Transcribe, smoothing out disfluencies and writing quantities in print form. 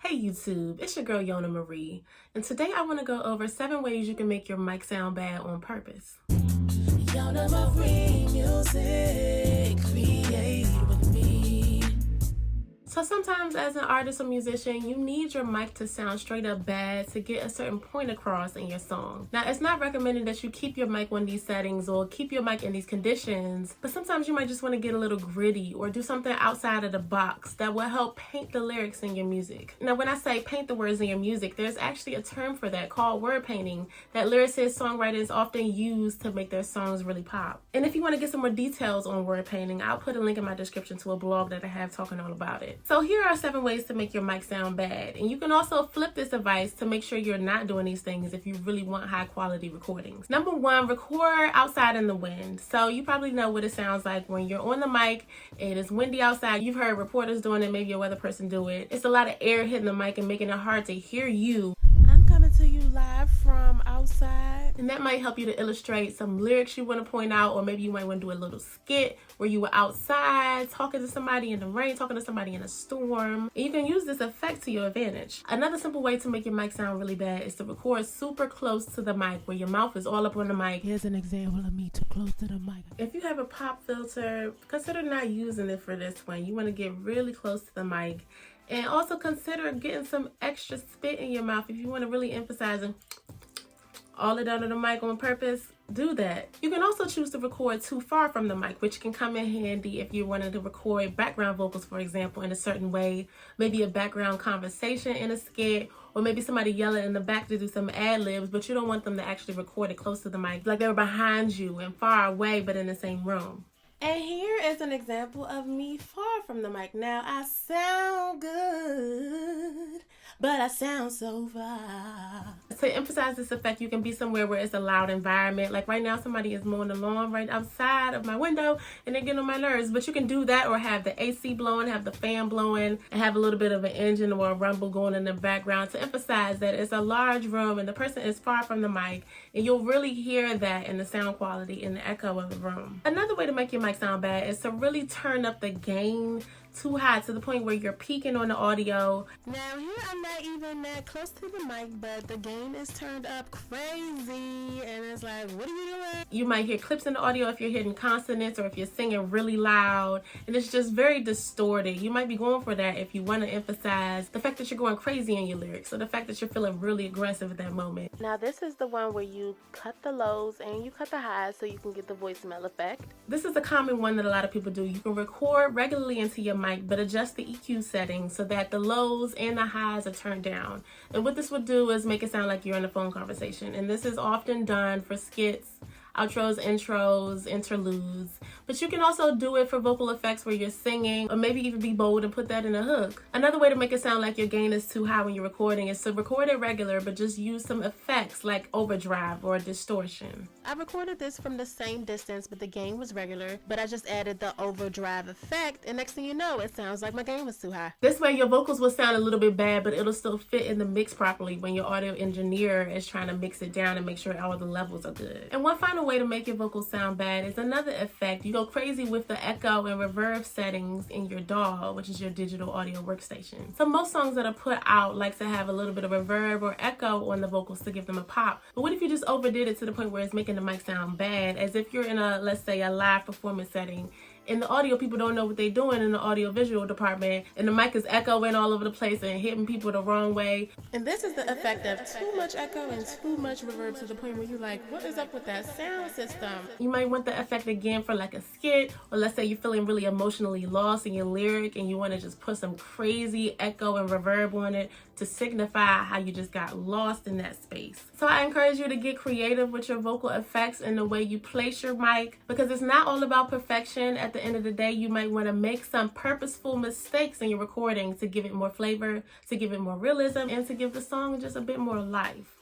Hey YouTube, it's your girl Yona Marie, and today I want to go over 7 ways you can make your mic sound bad on purpose. Yona Marie music, create with me. So sometimes as an artist or musician, you need your mic to sound straight up bad to get a certain point across in your song. Now, it's not recommended that you keep your mic on these settings or keep your mic in these conditions, but sometimes you might just want to get a little gritty or do something outside of the box that will help paint the lyrics in your music. Now, when I say paint the words in your music, there's actually a term for that called word painting that lyricists, songwriters often use to make their songs really pop. And if you want to get some more details on word painting, I'll put a link in my description to a blog that I have talking all about it. So here are 7 ways to make your mic sound bad. And you can also flip this advice to make sure you're not doing these things if you really want high quality recordings. Number 1, record outside in the wind. So you probably know what it sounds like when you're on the mic, it is windy outside. You've heard reporters doing it, maybe a weather person do it. It's a lot of air hitting the mic and making it hard to hear you. I'm coming to you live from outside. And that might help you to illustrate some lyrics you want to point out, or maybe you might want to do a little skit where you were outside talking to somebody in the rain, talking to somebody in a storm. And you can use this effect to your advantage. Another simple way to make your mic sound really bad is to record super close to the mic where your mouth is all up on the mic. Here's an example of me too close to the mic. If you have a pop filter, consider not using it for this one. You want to get really close to the mic. And also consider getting some extra spit in your mouth if you want to really emphasize and all it under the mic on purpose. Do that. You can also choose to record too far from the mic, which can come in handy if you wanted to record background vocals, for example, in a certain way. Maybe a background conversation in a skit, or maybe somebody yelling in the back to do some ad-libs, but you don't want them to actually record it close to the mic, like they were behind you and far away, but in the same room. And here is an example of me far from the mic. Now, I sound good, but I sound so far. To emphasize this effect, you can be somewhere where it's a loud environment. Like right now, somebody is mowing the lawn right outside of my window, and they're getting on my nerves. But you can do that, or have the AC blowing, have the fan blowing, and have a little bit of an engine or a rumble going in the background to emphasize that it's a large room and the person is far from the mic, and you'll really hear that in the sound quality and the echo of the room. Another way to make your mic sound bad is to really turn up the gain too high to the point where you're peaking on the audio. Now here I'm not even that close to the mic, but the gain is turned up crazy and it's like, what are you doing? You might hear clips in the audio if you're hitting consonants or if you're singing really loud, and it's just very distorted. You might be going for that if you want to emphasize the fact that you're going crazy in your lyrics, or the fact that you're feeling really aggressive at that moment. Now this is the one where you cut the lows and you cut the highs so you can get the voicemail effect. This is a common one that a lot of people do. You can record regularly into your mic, but adjust the EQ settings so that the lows and the highs are turned down. And what this would do is make it sound like you're in a phone conversation. And this is often done for skits, outros, intros, interludes. But you can also do it for vocal effects where you're singing, or maybe even be bold and put that in a hook. Another way to make it sound like your gain is too high when you're recording is to record it regular, but just use some effects like overdrive or distortion. I recorded this from the same distance, but the gain was regular, but I just added the overdrive effect, and next thing you know, it sounds like my gain was too high. This way your vocals will sound a little bit bad, but it'll still fit in the mix properly when your audio engineer is trying to mix it down and make sure all the levels are good. And one final way to make your vocals sound bad is another effect. You go crazy with the echo and reverb settings in your DAW, which is your digital audio workstation. So most songs that are put out like to have a little bit of reverb or echo on the vocals to give them a pop. But what if you just overdid it to the point where it's making the mic sound bad, as if you're in a, let's say, a live performance setting? In the audio, people don't know what they're doing in the audio visual department, and the mic is echoing all over the place and hitting people the wrong way. And this is the effect of too much echo and too much reverb to the point where you're like, what is up with that sound system? You might want the effect again for like a skit, or let's say you're feeling really emotionally lost in your lyric and you want to just put some crazy echo and reverb on it to signify how you just got lost in that space. So I encourage you to get creative with your vocal effects and the way you place your mic, because it's not all about perfection. At the end of the day, you might want to make some purposeful mistakes in your recording to give it more flavor, to give it more realism, and to give the song just a bit more life.